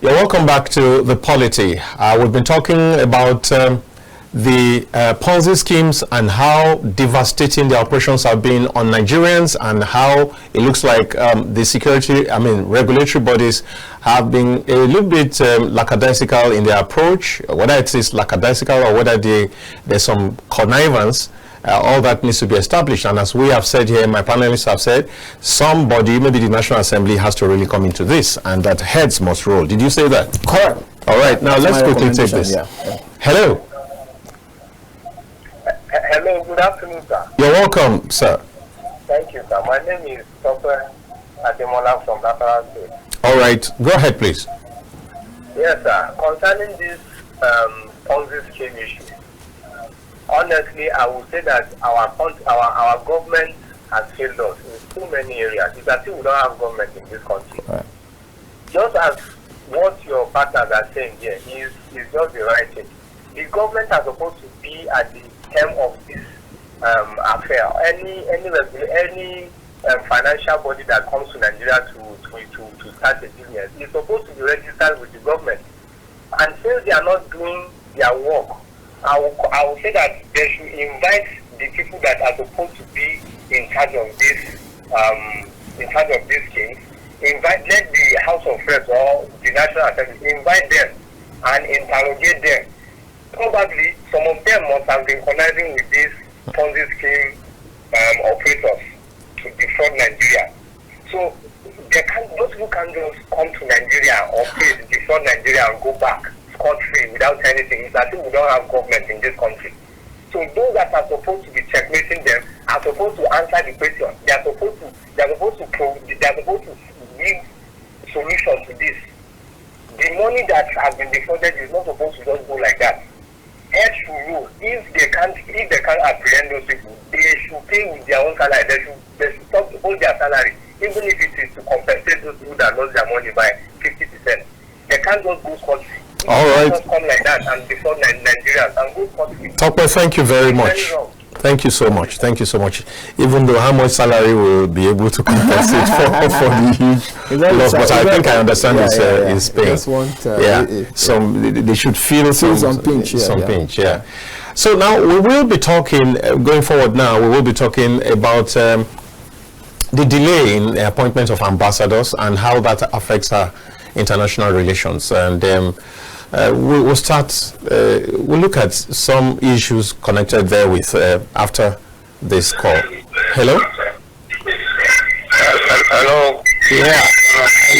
You're welcome back to the Polity. We've been talking about the PONZI schemes and how devastating the operations have been on Nigerians, and how it looks like the regulatory bodies have been a little bit lackadaisical in their approach, whether it is lackadaisical or whether there's some connivance. All that needs to be established, and as we have said here, my panelists have said, somebody, maybe the National Assembly, has to really come into this, and that heads must roll. Did you say that? Correct. All right, now let's quickly take this. Yeah. Hello. Hello, good afternoon, sir. You're welcome, sir. Thank you, sir. My name is Dr. Ademola from Lateral State. All right, go ahead, please. Yes, sir. Concerning this PONZI scheme issue, honestly, I would say that our government has failed us in so many areas. It's as if we don't have government in this country. Right. Just as what your partners are saying here is just the right thing. The government are supposed to be at the helm of this affair. Any financial body that comes to Nigeria to start a business is supposed to be registered with the government. And since they are not doing their work, I will say that they should invite the people that are supposed to be in charge of this case. Let the House of Reps or the National Assembly invite them and interrogate them. Probably some of them must have been conniving with these PONZI scheme operators to defraud Nigeria. So those people can't just come to Nigeria or defraud Nigeria and go back country without anything. It's as if we don't have government in this country. So those that are supposed to be checkmating them are supposed to answer the question. They are supposed to give solutions to this. The money that has been defrauded is not supposed to just go like that. Head should rule. If they can't apprehend those people, they should pay with their own salary. They should stop hold their salary, even if it is to compensate those people that lost their money by 50%. They can't just go country. All right. Come like that and before Nigerians and go country. Tokwe, thank you very much. Thank you so much. Thank you so much. Even though how much salary will be able to compensate for the huge loss, but I think I understand his pain. They should feel some pinch. Yeah. So now we will be talking, going forward now, we will be talking about the delay in the appointment of ambassadors and how that affects our international relations. And we'll start, we'll look at some issues connected there with after this call. Hello? Hello? Yeah.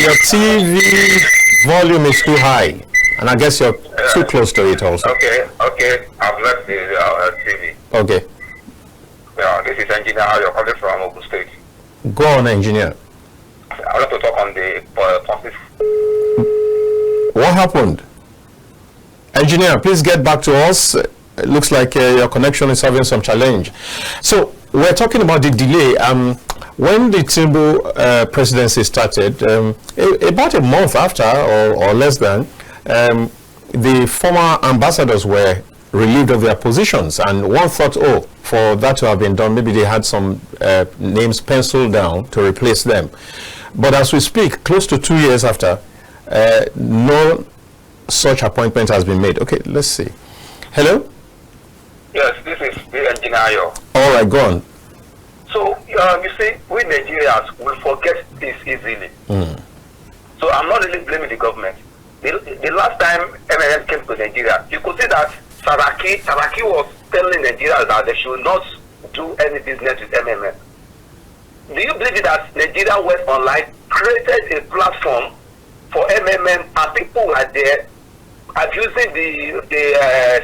Your TV volume is too high, and I guess you're too close to it also. Okay. I've left the TV. Okay. Yeah, this is Engineer. You're calling from Omoogun State. Go on, Engineer. I want to talk on the PONZI. What happened? Engineer, please get back to us. It looks like your connection is having some challenge. So we're talking about the delay. When the Tinubu presidency started, about a month after or less than, the former ambassadors were relieved of their positions, and one thought, oh, for that to have been done, maybe they had some names penciled down to replace them. But as we speak, close to 2 years after, no such appointment has been made. Okay, let's see. Hello? Yes, this is the Engineer. All right, go on. So, you see, we Nigerians will forget this easily. So I'm not really blaming the government. The last time MMM came to Nigeria, you could see that Saraki was telling Nigerians that they should not do any business with MMM. Do you believe that Nigeria West Online created a platform for MMM and people were there abusing the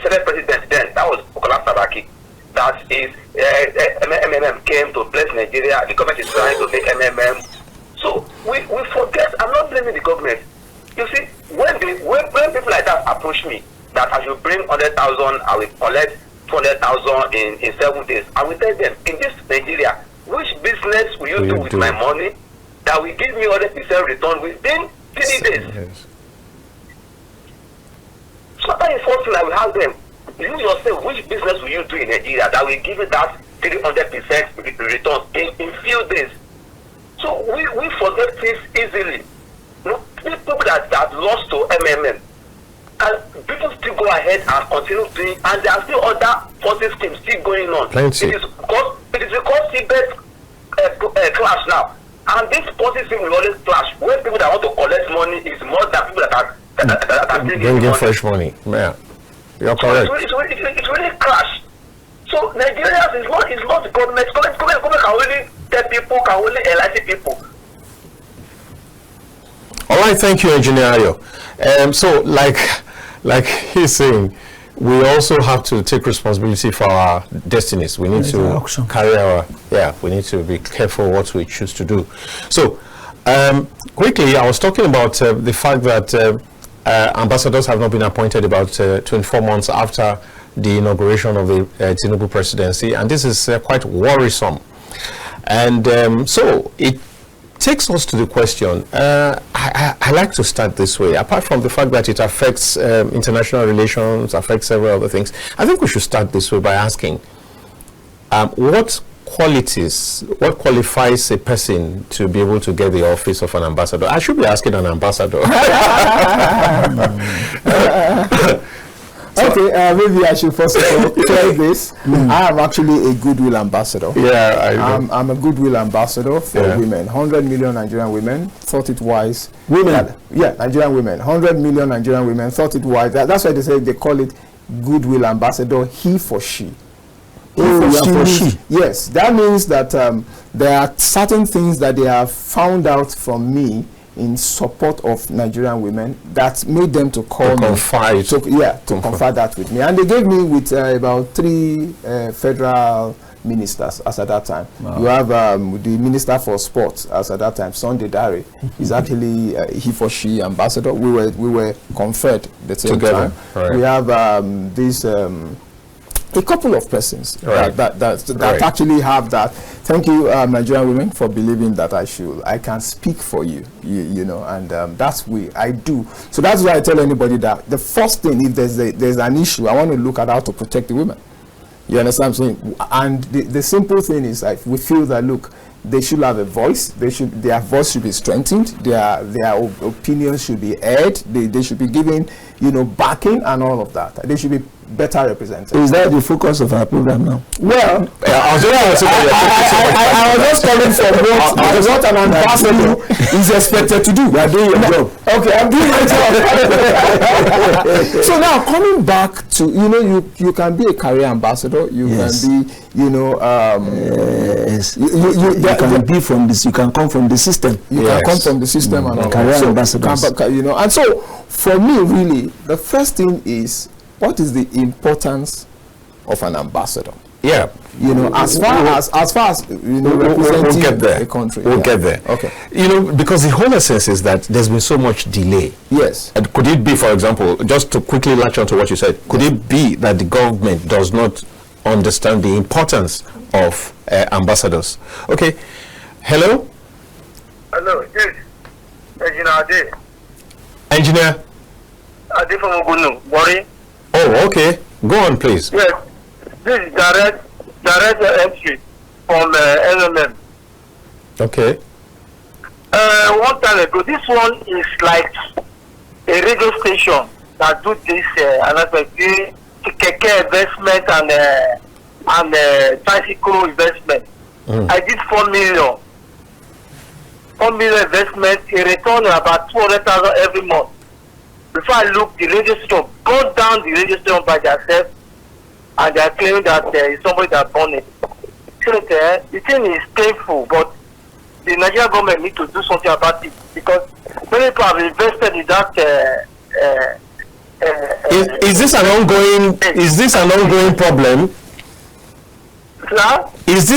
Senate president then? That was Kolawole. That is, MMM came to bless Nigeria. The government is trying to make MMM. So we forget. I'm not blaming the government. You see, when people like that approach me, that I should bring 100,000, I will collect 200,000 in 7 days. I will tell them, in this Nigeria, which business will you do with my money that will give me 100% return within 3 days? Yes. So that is one thing I will ask them. You yourself, which business will you do in Nigeria that will give you that 300% return in few days? So we forget this easily. You know, people that lost to MMM. And people still go ahead and continue doing, and there are still other policy schemes still going on. Plenty. It is because CBET clash now. And this policy scheme will always clash. When people that want to collect money is more than people that are bringing fresh money. Yeah, you're correct. It's really clash. So Nigerians is not the government. Government can only tell people, can only enlighten people. All right, thank you, Engineer Ayo. So, like he's saying, we also have to take responsibility for our destinies. We need to carry our, we need to be careful what we choose to do. So, quickly, I was talking about the fact that ambassadors have not been appointed about 24 months after the inauguration of the Tinubu presidency, and this is quite worrisome. And so, it takes us to the question. I like to start this way. Apart from the fact that it affects international relations, affects several other things, I think we should start this way by asking, what qualities, what qualifies a person to be able to get the office of an ambassador? I should be asking an ambassador. Okay, maybe I should first of all clear this. I am actually a goodwill ambassador. Yeah, I'm a goodwill ambassador for women. 100 million Nigerian women thought it wise. Women? Nigerian women. 100 million Nigerian women thought it wise. That's why they call it goodwill ambassador, he for she. She. Yes, that means that there are certain things that they have found out from me in support of Nigerian women that made them to call me to confide that with me, and they gave me with about 3 federal ministers as at that time. Wow. You have the Minister for Sports as at that time, Sunday Dare. He's actually he for she ambassador. We were conferred the same time. Right. We have this a couple of persons that actually have that. Thank you, Nigerian women, for believing that I can speak for you, you know, and that's I do. So that's why I tell anybody that the first thing, if there's an issue, I want to look at how to protect the women. You understand what I'm saying? And the simple thing is, like, we feel that, look, they should have a voice. Their voice should be strengthened. Their opinions should be heard. They should be given, you know, backing and all of that. They should be better represented. Is that the focus of our program now? Well, I was just coming from what an ambassador is expected to do. You are doing your job. Okay, I'm doing my job. So now, coming back to, you know, you can be a career ambassador. You can be, you know, you can be from this. You can come from the system. You can come from the system and all. Career ambassadors. You know, and so for me, really, the first thing is, what is the importance of an ambassador? Yeah, you know, as far as you know, representing a country. We'll get there. Okay. You know, because the whole essence is that there's been so much delay. Yes. And could it be, for example, just to quickly latch on to what you said, could it be that the government does not understand the importance of ambassadors? Okay. Hello. Hello. Yes. Engineer Ade. Engineer. Ade from Omoogun. Worry. Oh, okay. Go on, please. Yes, this is direct entry from NMM. Okay. One time ago, this one is like a radio station that do this keke investment and bicycle investment. I did 4 million. 4 million investment, a return of about 200,000 every month. Before I look, the radio station brought down the radio station by themselves, and they are claiming that there is somebody that burned it. So the thing is painful, but the Nigerian government need to do something about it, because many people have invested in that. Is this an ongoing problem? Sir? Is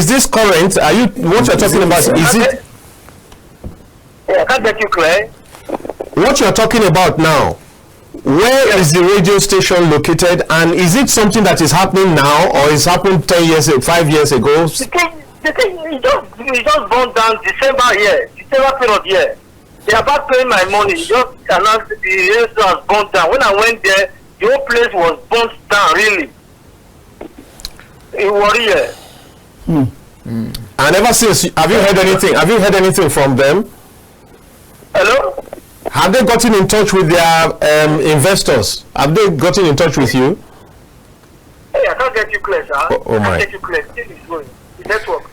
this current? Are you what you're talking about? Is it? I can't get you clear. What you're talking about now, where is the radio station located, and is it something that is happening now, or is happened 5 years ago? The thing it just burned down December period here. They are about paying my money. It just announced the radio station has burned down. When I went there, the whole place was burnt down, really. In Warrior. And ever since, have you heard anything? Have you heard anything from them? Hello? Have they gotten in touch with their investors? Have they gotten in touch with you? Hey, I can't get you clear, sir. Oh my. I can't get you clear. This is going. The network.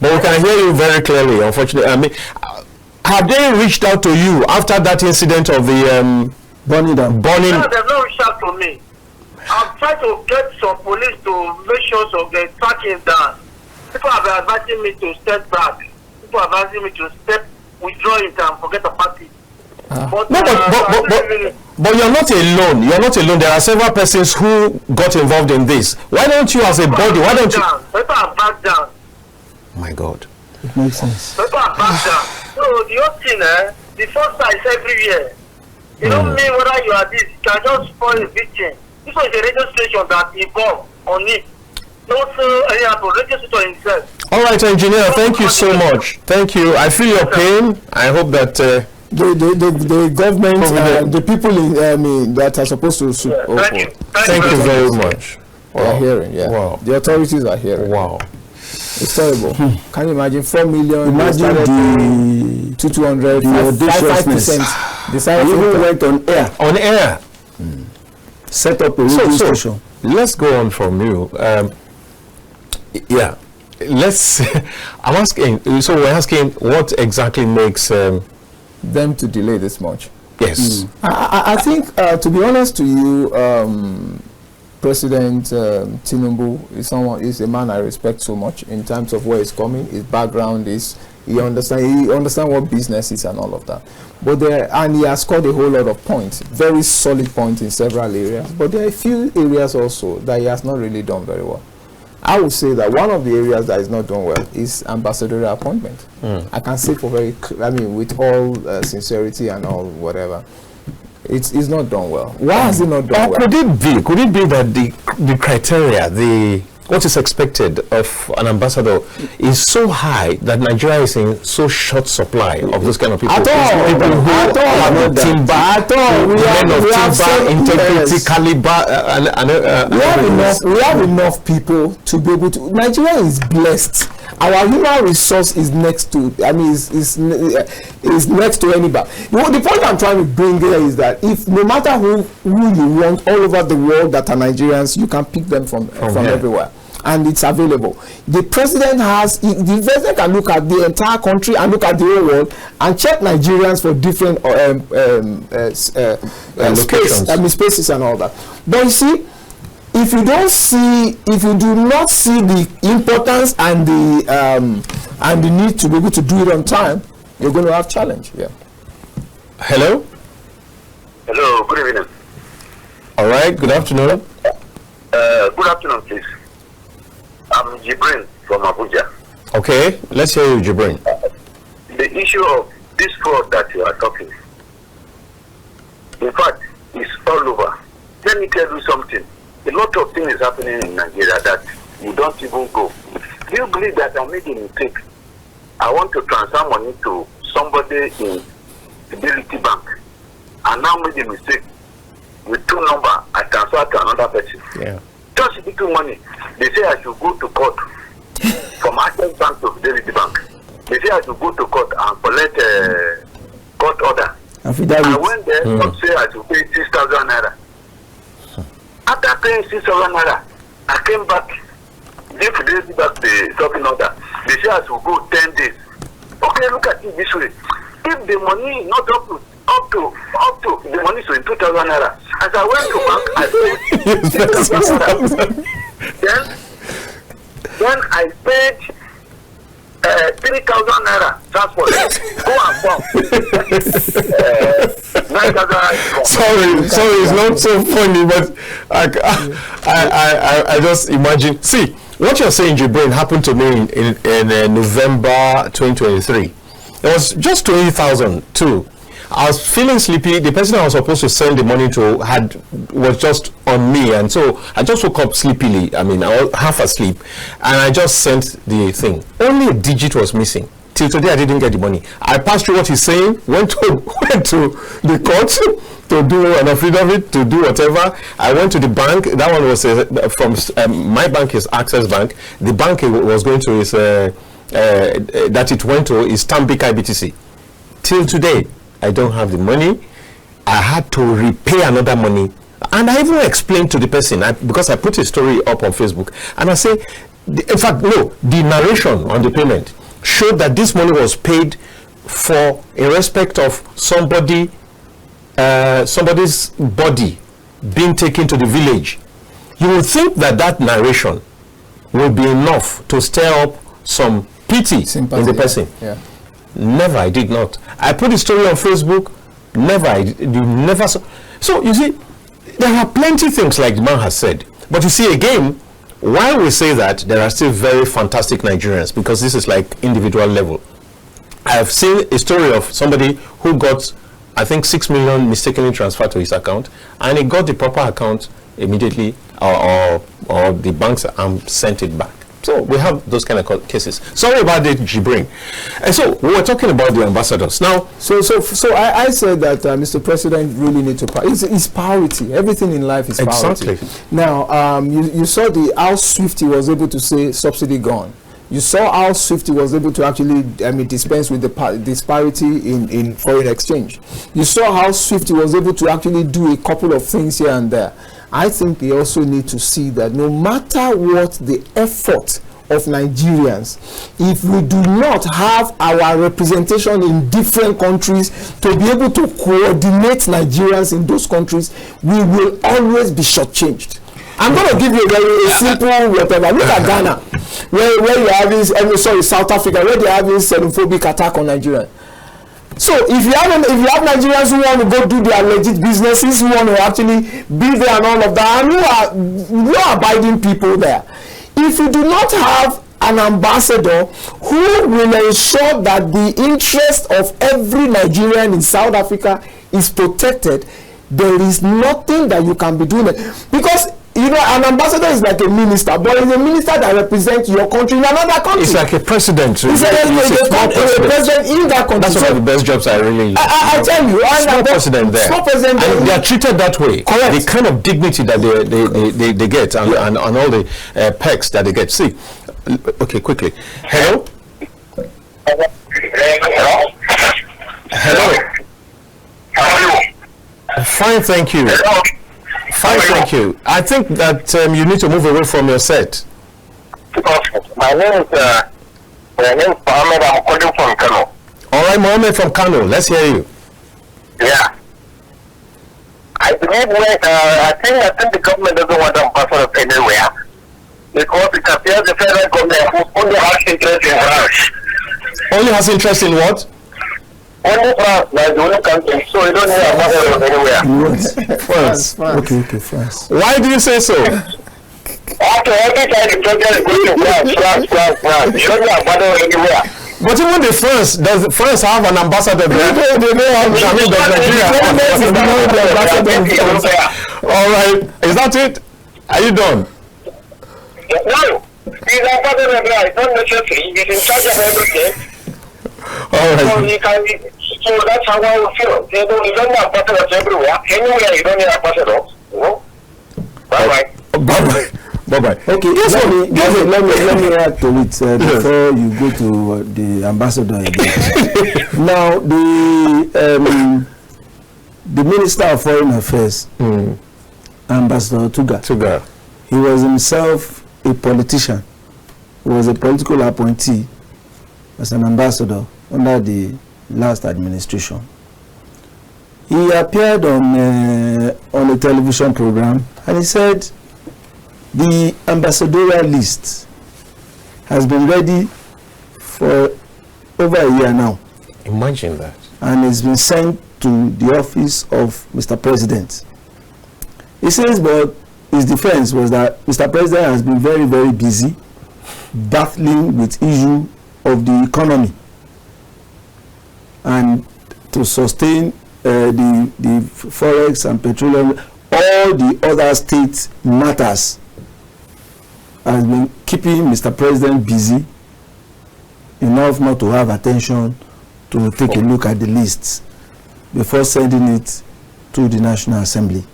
But we can hear you very clearly, unfortunately. I mean, have they reached out to you after that incident of the burning? No, they've not reached out to me. I've tried to get some police to make sure so they track him down. People have been advising me to step back. People are advising me to withdraw it and forget about it. But you're not alone. You're not alone. There are several persons who got involved in this. Why don't you, as a body, why don't you? People are back down. Oh my God. It makes sense. People are back down. So the whole thing, the first time is every year. You don't mean whether you are this. You can just spoil a victim. This was a radio station that involved on it. Not a radio station himself. All right, engineer. Thank you so much. Thank you. I feel your pain. I hope that the government, the people that are supposed to. Thank you very much. They are hearing. Yeah. Wow. The authorities are hearing. Wow. It's terrible. Can you imagine 4 million? Imagine the 200, 5%. Decided even went on air. On air. Set up a radio station. Let's go on from you. Yeah. Let's. I'm asking. So we're asking what exactly makes them to delay this much. Yes. I think, to be honest to you, President Tinubu is a man I respect so much in terms of where he's coming. His background is he understands what business is and all of that. But and he has scored a whole lot of points, very solid points in several areas. But there are a few areas also that he has not really done very well. I would say that one of the areas that is not done well is ambassadorial appointment. I can say with all sincerity and all whatever, it's not done well. Why has it not done well? Could it be that the criteria, what is expected of an ambassador is so high that Nigeria is in so short supply of those kind of people? Integrity, caliber, we have enough people to be able to. Nigeria is blessed. Our human resource is next to. Is next to anybody. The point I'm trying to bring here is that if no matter who you want all over the world that are Nigerians, you can pick them from everywhere. And it's available. The president can look at the entire country and look at the whole world and check Nigerians for different spaces and all that. But you see, if you do not see the importance and the need to be able to do it on time, you're going to have challenge. Yeah. Hello. Hello. Good evening. All right. Good afternoon. Good afternoon, please. I'm Jibrin from Abuja. Okay, let's hear you, Jibrin. The issue of this fraud that you are talking, in fact, is all over. Let me tell you something. A lot of things is happening in Nigeria that you don't even go. Do you believe that I made a mistake? I want to transfer money to somebody in Fidelity Bank, and now made a mistake with 2 numbers. I transfer to another person. Yeah. Just little money. They say I should go to court from Access Bank to Fidelity Bank. They say I should go to court and collect a court order. I went there and say I should pay 6,000 naira. After paying 6,000 naira, I came back, give Fidelity Bank the shopping order. They say I should go 10 days. Okay, look at it this way. If the money is not up to the money is in 2,000 naira. As I went to bank, I paid 6,000 naira. Then I paid 3,000 naira transport. Go and come. 9,000 naira. Sorry, it's not so funny, but I just imagine. See, what you're saying, Jibrin, happened to me in November 2023. It was just 20,000 too. I was feeling sleepy. The person I was supposed to send the money to was just on me, and so I just woke up sleepily. I was half asleep, and I just sent the thing. Only a digit was missing. Till today, I didn't get the money. I passed through what he's saying, went to the court to do an affidavit, to do whatever. I went to the bank. That one was from my bank is Access Bank. The bank it was going to is that it went to is Stanbic IBTC. Till today, I don't have the money. I had to repay another money. And I even explained to the person, because I put a story up on Facebook, and I say, in fact, no, the narration on the payment showed that this money was paid for in respect of somebody's body being taken to the village. You would think that that narration would be enough to stir up some pity sympathy in the person. Yeah. Never, I did not. I put the story on Facebook. Never, you never saw. So you see, there are plenty of things like the man has said. But you see, again, while we say that, there are still very fantastic Nigerians, because this is like individual level. I have seen a story of somebody who got, I think, 6 million mistakenly transferred to his account, and he got the proper account immediately, or the banks sent it back. So we have those kind of cases. Sorry about the Jibrin. And so we were talking about the ambassadors. Now, so I said that Mr. President really needs to. It's priority. Everything in life is priority. Exactly. Now, you saw how swift he was able to say subsidy gone. You saw how swift he was able to actually dispense with the disparity in foreign exchange. You saw how swift he was able to actually do a couple of things here and there. I think they also need to see that no matter what the effort of Nigerians, if we do not have our representation in different countries to be able to coordinate Nigerians in those countries, we will always be shortchanged. I'm going to give you a simple whatever. Look at Ghana, where you have this, South Africa, where they have this xenophobic attack on Nigeria. So if you have Nigerians who want to go do their legit businesses, who want to actually be there and all of that, and who are abiding people there, if you do not have an ambassador who will ensure that the interest of every Nigerian in South Africa is protected, there is nothing that you can be doing. Because an ambassador is like a minister, but it's a minister that represents your country in another country. It's like a president. It's a president in that country. That's one of the best jobs I really. I tell you, small president there. Small president, and they are treated that way. Correct. The kind of dignity that they get, and all the perks that they get. See, okay, quickly. Hello. Hello. How are you? Fine, thank you. Hello. Fine, thank you. I think that you need to move away from your set. My name is Mohammed. I'm calling from Kano. All right, Mohammed from Kano. Let's hear you. Yeah. I believe I think the government doesn't want ambassadors anywhere, because it appears the federal government only has interest in France. Only has interest in what? Only France, like the only country, so you don't need ambassadors anywhere. France. Okay, France. Why do you say so? After every time the president is going to France, you don't need ambassadors anywhere. But even the France, does France have an ambassador there? They don't have, I mean, does Nigeria? All right, is that it? Are you done? No, he's ambassador there. It's not necessary. He's in charge of everything. All right. So that's how I would feel. You don't need ambassadors everywhere. Anywhere you don't need ambassadors. Bye-bye. Bye-bye. Bye-bye. Okay, let me add to it before you go to the ambassador again. Now, the Minister of Foreign Affairs, Ambassador Tuga, he was himself a politician. He was a political appointee as an ambassador under the last administration. He appeared on a television program, and he said the ambassadorial list has been ready for over a year now. Imagine that. And it's been sent to the office of Mr. President. He says, but his defense was that Mr. President has been very, very busy battling with issue of the economy and to sustain the forex and petroleum, all the other state matters has been keeping Mr. President busy enough not to have attention to take a look at the lists before sending it to the National Assembly.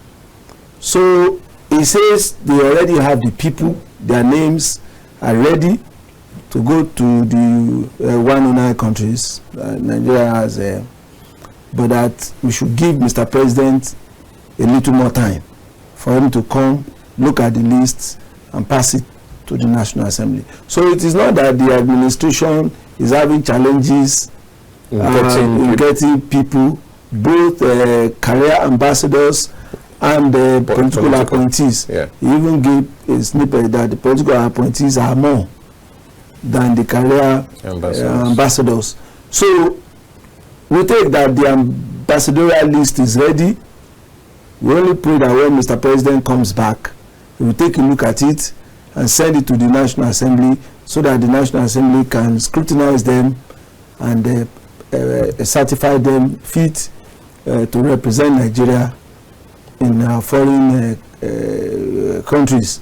So he says they already have the people, their names are ready to go to the 109 countries. Nigeria has but that we should give Mr. President a little more time for him to come, look at the list, and pass it to the National Assembly. So it is not that the administration is having challenges in getting people, both career ambassadors and political appointees. Yeah. He even gave a snippet that the political appointees are more than the career ambassadors. So we take that the ambassadorial list is ready. We only pray that when Mr. President comes back, he will take a look at it and send it to the National Assembly so that the National Assembly can scrutinize them and certify them fit to represent Nigeria in foreign countries.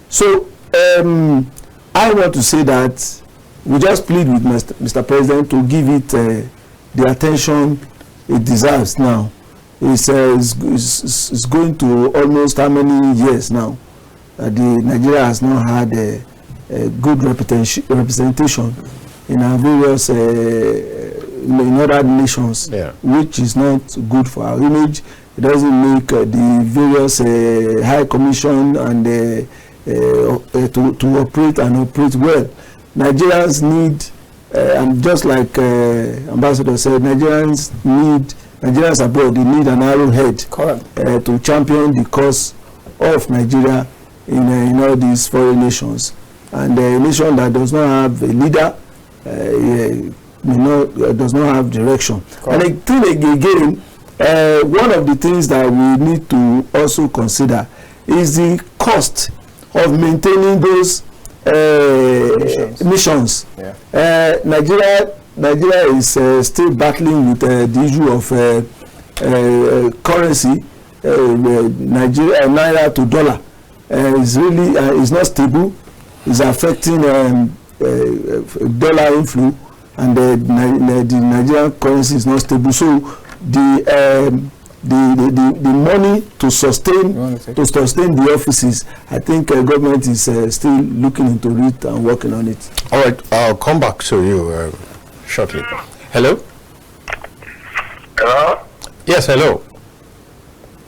So I want to say that we just plead with Mr. President to give it the attention it deserves now. It's going to almost how many years now? Nigeria has not had a good representation in our various in other nations, which is not good for our image. It doesn't make the various high commission and to operate well. Nigerians need, and just like Ambassador said, Nigerians abroad, they need an arrowhead to champion the cause of Nigeria in all these foreign nations. And a nation that does not have a leader does not have direction. And I think again, one of the things that we need to also consider is the cost of maintaining those missions. Nigeria is still battling with the issue of currency. Naira to dollar is not stable. It's affecting dollar inflow, and the Nigerian currency is not stable. So the money to sustain the offices, I think government is still looking into it and working on it. All right, I'll come back to you shortly. Hello? Hello? Yes, hello.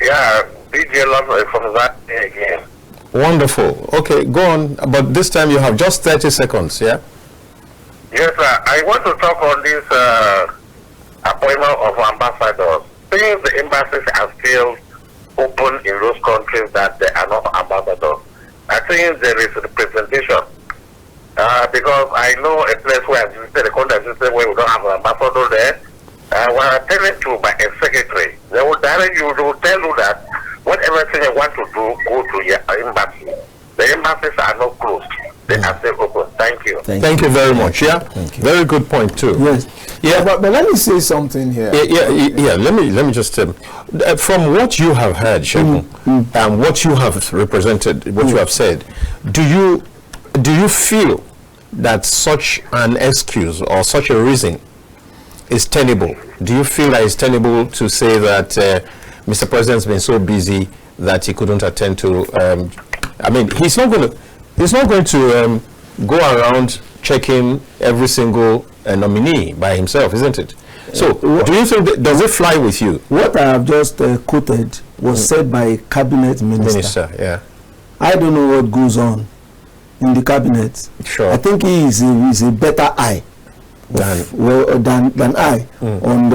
Yeah, DJ Love from that again. Wonderful. Okay, go on. But this time you have just 30 seconds, yeah? Yes, sir. I want to talk on this appointment of ambassadors. Since the embassies are still open in those countries that they are not ambassadors, I think there is representation. Because I know a place where I visited, a country I visited where we don't have an ambassador there. We are attended to by a secretary. They will direct you, they will tell you that whatever thing you want to do, go to your embassy. The embassies are not closed. They are still open. Thank you. Thank you very much. Yeah, very good point too. Yes. Yeah, but let me say something here. Yeah. Let me just from what you have heard, Segun, and what you have represented, what you have said, do you feel that such an excuse or such a reason is tenable? Do you feel that it's tenable to say that Mr. President's been so busy that he couldn't attend to? I mean, he's not going to go around checking every single nominee by himself, isn't it? So, do you think does it fly with you? What I have just quoted was said by a cabinet minister. Yeah. I don't know what goes on in the cabinet. Sure. I think he is a better eye than I on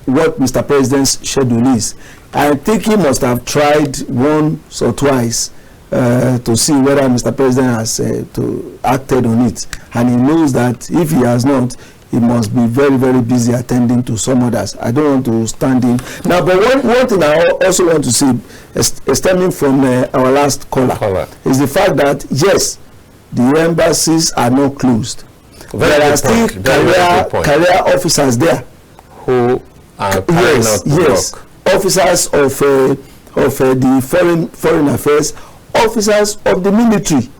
what Mr. President's schedule is. I think he must have tried once or twice to see whether Mr. President has acted on it, and he knows that if he has not, he must be very, very busy attending to some others. I don't want to stand in now, but one thing I also want to say, stemming from our last caller, is the fact that yes, the embassies are not closed. There are still career officers there who are carrying out work. Officers of the foreign affairs, officers of the military,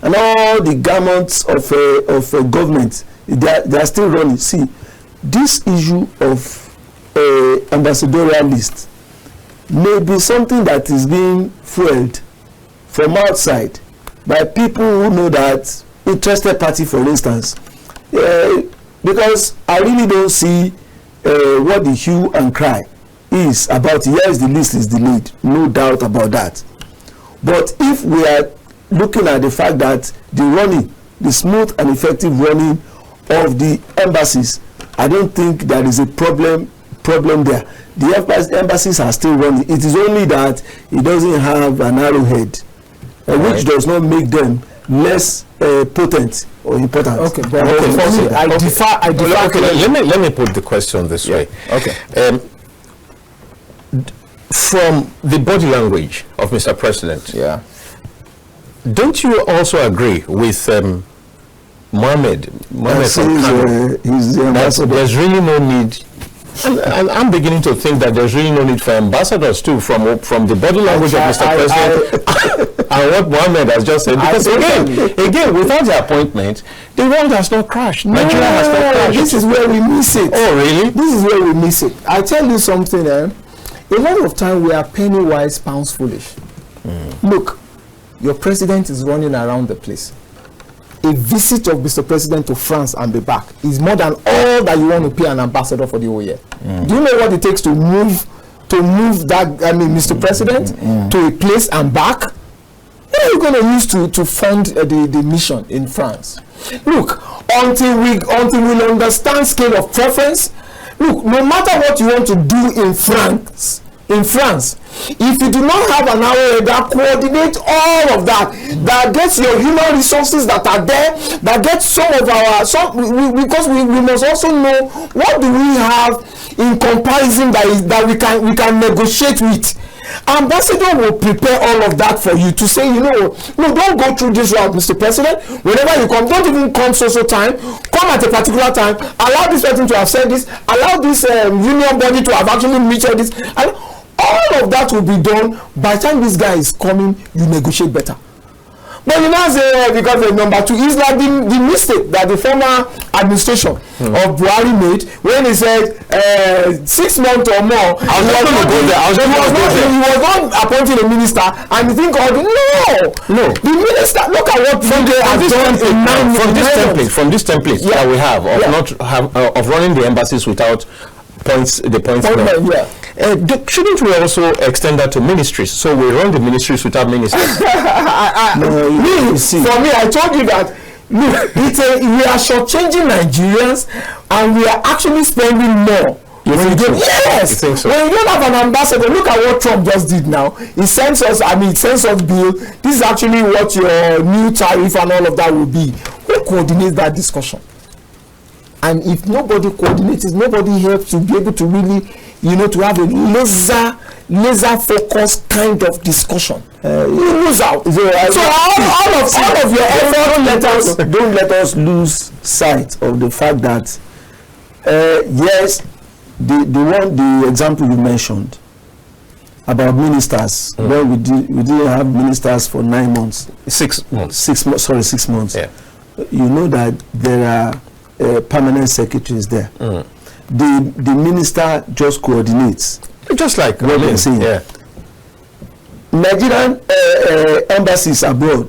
and all the garments of government. They are still running. See, this issue of ambassadorial list may be something that is being fueled from outside by people who know that interested party, for instance, because I really don't see what the hue and cry is about. Yes, the list is delayed, no doubt about that. But if we are looking at the fact that the smooth and effective running of the embassies, I don't think there is a problem there. The embassies are still running. It is only that it doesn't have an arrowhead, which does not make them less potent or important. Okay, but I defy. Okay, let me put the question this way. Okay. From the body language of Mr. President, Yeah. don't you also agree with Mohammed from Kano, he's the ambassador. there's really no need, and I'm beginning to think that there's really no need for ambassadors too, from the body language of Mr. President and what Mohammed has just said. Because again, without the appointment, the world has not crashed. Nigeria has not crashed. This is where we miss it. Oh, really? This is where we miss it. I tell you something, a lot of time we are penny wise, pounds foolish. Look, your president is running around the place. A visit of Mr. President to France and be back is more than all that you want to pay an ambassador for the whole year. Do you know what it takes to move that, Mr. President to a place and back? What are you going to use to fund the mission in France? Look, until we understand scale of preference, look, no matter what you want to do in France, if you do not have an hour that coordinate all of that gets your human resources that are there, that gets because we must also know what do we have in comparison that we can negotiate with. Ambassador will prepare all of that for you to say, no, don't go through this route, Mr. President. Whenever you come, don't even come so time. Come at a particular time. Allow this person to have said this. Allow this union body to have actually mentioned this. And all of that will be done. By the time this guy is coming, you negotiate better. But you now say, because the number two is like the mistake that the former administration of Buhari made when he said 6 months or more. He was not appointing a minister, and you think, no. The minister, look at what has done from this template that we have of running the embassies without points. Shouldn't we also extend that to ministries? So we run the ministries without ministers. For me, I told you that. Look, we are shortchanging Nigerians, and we are actually spending more. Yes. You think so? When you don't have an ambassador, look at what Trump just did now. He sends us bill. This is actually what your new tariff and all of that will be. Who coordinates that discussion? And if nobody coordinates, nobody helps to be able to really, to have a laser focused kind of discussion. You lose out. So all of your effort, don't let us lose sight of the fact that yes, the example you mentioned about ministers, when we didn't have ministers for 9 months. 6 months. 6 months. Sorry, 6 months. Yeah. You know that there are permanent secretaries there. The minister just coordinates. Just like what they're saying. Yeah. Nigerian embassies abroad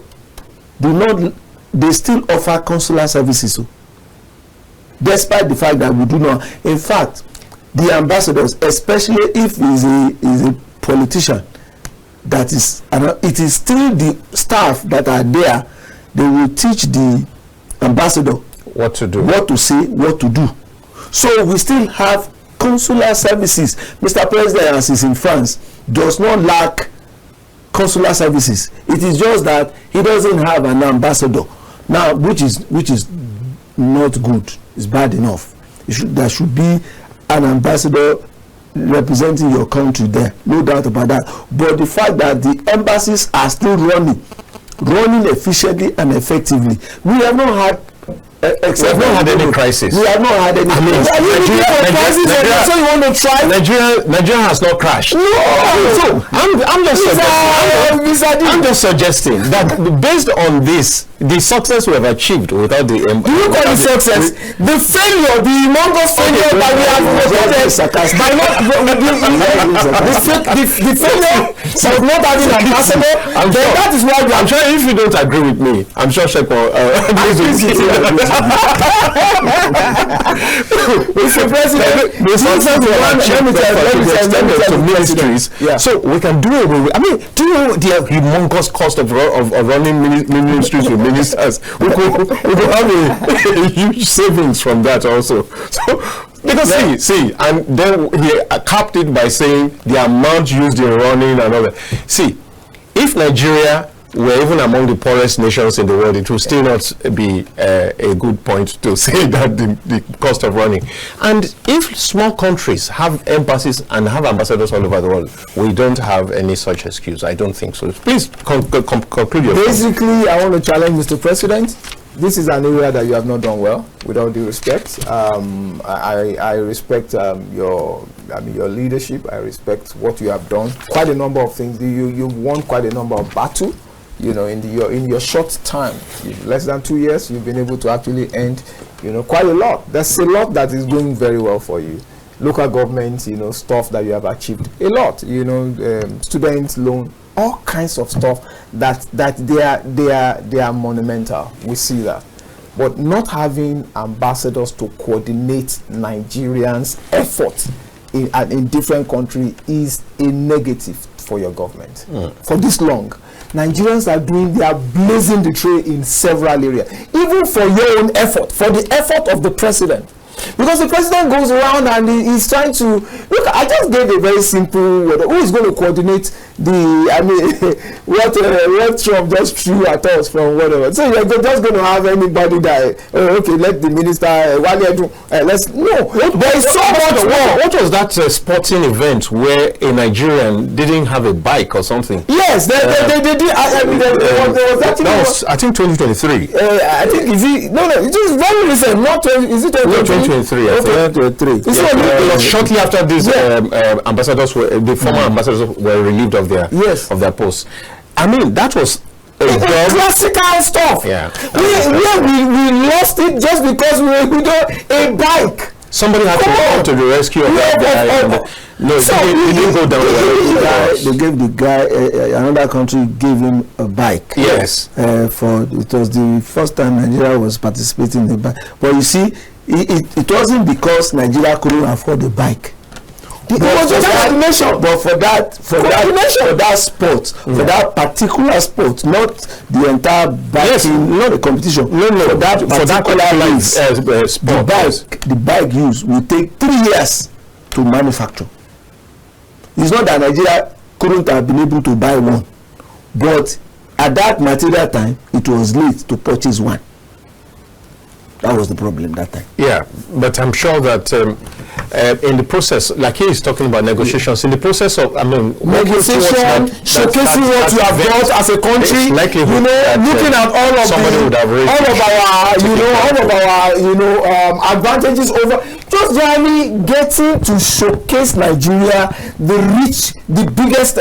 they still offer consular services, despite the fact that we do not. In fact, the ambassadors, especially if he's a politician, it is still the staff that are there. They will teach the ambassador what to do, what to say, what to do. So we still have consular services. Mr. President, as is in France, does not lack consular services. It is just that he doesn't have an ambassador now, which is not good. It's bad enough. There should be an ambassador representing your country there, no doubt about that. But the fact that the embassies are still running efficiently and effectively, we have not had any crisis. We have not had any crisis. So you want to try? Nigeria has not crashed. No. So I'm just suggesting that based on this the success we have achieved without the... Do you call it success? The failure, the humongous failure that we have reported by not... The failure of not having an ambassador, that is why I'm sure if you don't agree with me, I'm sure Sheko... Mr. President, ministries, so we can do it. I mean, do you know the humongous cost of running ministries with ministers? We could have a huge savings from that also. So, because see, and then he capped it by saying the amount used in running and all that. See, if Nigeria were even among the poorest nations in the world, it would still not be a good point to say that the cost of running. And if small countries have embassies and have ambassadors all over the world, we don't have any such excuse. I don't think so. Please conclude your Basically, I want to challenge Mr. President. This is an area that you have not done well, with all due respect. I respect your leadership. I respect what you have done. Quite a number of things. You've won quite a number of battles. You know, in your short time, less than 2 years, you've been able to actually end, quite a lot. There's a lot that is going very well for you. Local government, stuff that you have achieved a lot. Student loan, all kinds of stuff that they are monumental. We see that, but not having ambassadors to coordinate Nigerians' efforts in different countries is a negative for your government. For this long, Nigerians are blazing the trail in several areas, even for your own effort, for the effort of the president. Because the president goes around and he's trying to look. I just gave a very simple word. Who is going to coordinate what Trump just threw at us from whatever? So you're just going to have anybody that let the minister let's no. There is so much more. What was that sporting event where a Nigerian didn't have a bike or something? Yes, they did. That was I think 2023. I think it was very recent. Not is it 2023? 2023. Shortly after this, ambassadors the former ambassadors were relieved of their posts. I mean, that was classical stuff. Yeah. We lost it just because we a bike. Somebody had to come to the rescue of that guy. No, he didn't go down. They gave the guy another country gave him a bike. Yes. It was the first time Nigeria was participating in the bike. But you see, it wasn't because Nigeria couldn't afford a bike. It was just coordination. But for that sport, for that particular sport, not the entire bike, not the competition. No. For that sport, the bike use will take 3 years to manufacture. It's not that Nigeria couldn't have been able to buy one, but at that material time, it was late to purchase one. That was the problem that time. Yeah, but I'm sure that in the process, like he is talking about negotiations, in the process of, negotiation, showcasing what you have got as a country, looking at all of our advantages over, just generally getting to showcase Nigeria, the biggest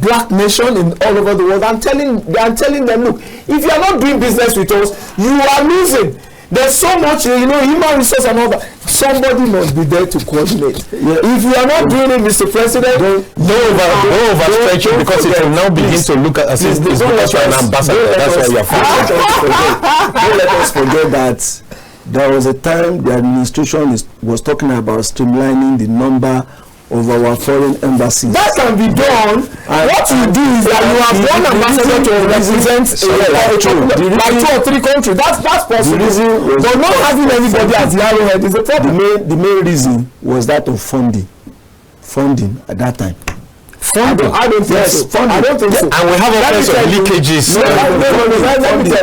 black nation in all over the world, and telling them, look, if you are not doing business with us, you are losing. There's so much, human resource and all that. Somebody must be there to coordinate. If you are not doing it, Mr. President, don't overstretch it, because it will now begin to look at as if it's because you're an ambassador. That's why you're fighting. Don't let us forget that there was a time the administration was talking about streamlining the number of our foreign embassies. That can be done. What you do is that you have one ambassador to represent like 2 or 3 countries. That's possible. But not having anybody as the arrowhead is a problem. The main reason was that of funding at that time. Funding? I don't think so. Funding. I don't think so. And we have all kinds of leakages.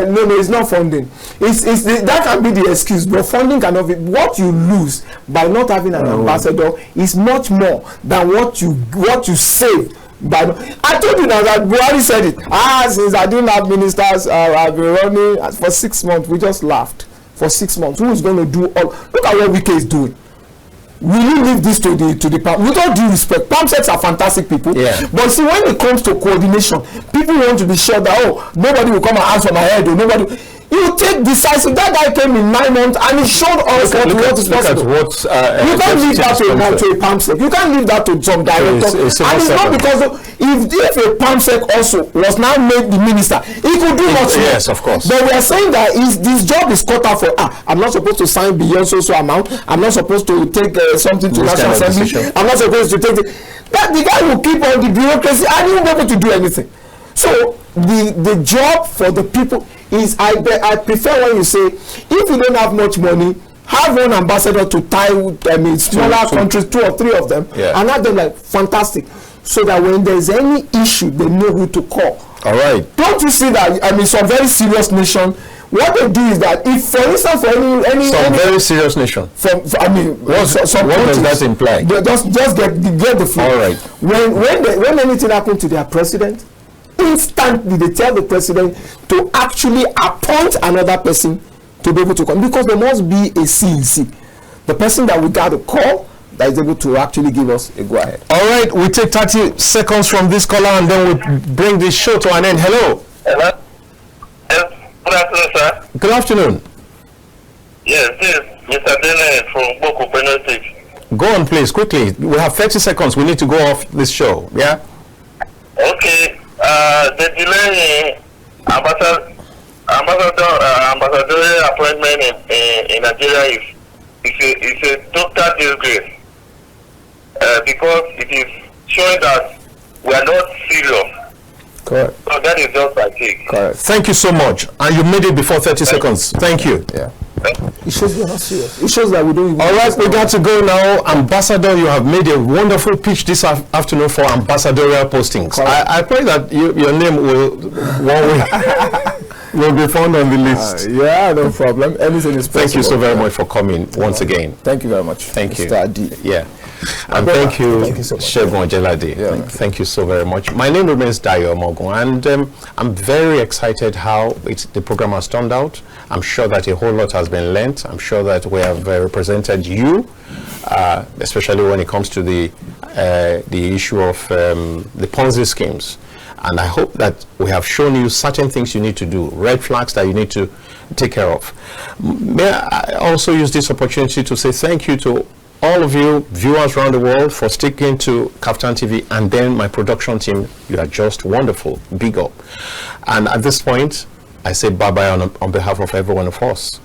No, it's not funding. That can be the excuse, but funding cannot be. What you lose by not having an ambassador is much more than what you save. But I told you now that Buhari said it. Since I didn't have ministers, I've been running for 6 months. We just laughed. For 6 months, who is going to do all? Look at what Wike is doing. will you leave this to the palm? With all due respect, palm sets are fantastic people. Yeah. But see, when it comes to coordination, people want to be sure that, oh, nobody will come and ask for my head, or nobody. You take decisive. That guy came in 9 months and he showed us what is possible. You can't leave that to a palm sec. You can't leave that to some director. And it's not because if a palm sec also was now made the minister, he could do much more. Yes, of course. But we are saying that this job is cut out for. I'm not supposed to sign beyond so amount. I'm not supposed to take something to National Assembly. I'm not supposed to take that. The guy will keep on the bureaucracy and he won't be able to do anything. So the job for the people is, I prefer when you say, if you don't have much money, have one ambassador to tie with, smaller countries, 2 or 3 of them, and have them like fantastic, so that when there's any issue, they know who to call. All right. Don't you see that? Some very serious nation, what they do is that if, for instance, for any very serious nation, what does that imply? Just get the flow. All right. When anything happens to their president, instantly they tell the president to actually appoint another person to be able to come, because there must be a CEC, the person that we got to call that is able to actually give us a go ahead. All right, we take 30 seconds from this caller and then we bring this show to an end. Hello. Hello. Good afternoon, sir. Good afternoon. Yes, this is Mr. Dayo from Boko Benedict. Go on, please, quickly. We have 30 seconds. We need to go off this show. Yeah. Okay. The delay in ambassadorial appointment in Nigeria is a total disgrace, because it is showing that we are not serious. Correct. So that is just my take. Correct. Thank you so much. And you made it before 30 seconds. Thank you. Yeah. It shows we're not serious. It shows that we don't even. All right, we got to go now. Ambassador, you have made a wonderful pitch this afternoon for ambassadorial postings. I pray that your name will be found on the list. Yeah, no problem. Anything is possible. Thank you so very much for coming once again. Thank you very much. Thank you. Mr. D. Yeah. And thank you so much. Segun Ojelade. Yeah, thank you so very much. My name remains Dayo Omoogun, and I'm very excited how the program has turned out. I'm sure that a whole lot has been learnt. I'm sure that we have represented you, especially when it comes to the issue of the PONZI schemes. And I hope that we have shown you certain things you need to do, red flags that you need to take care of. May I also use this opportunity to say thank you to all of you viewers around the world for sticking to KAFTANTV, and then my production team. You are just wonderful. Big up. And at this point, I say bye-bye on behalf of every one of us.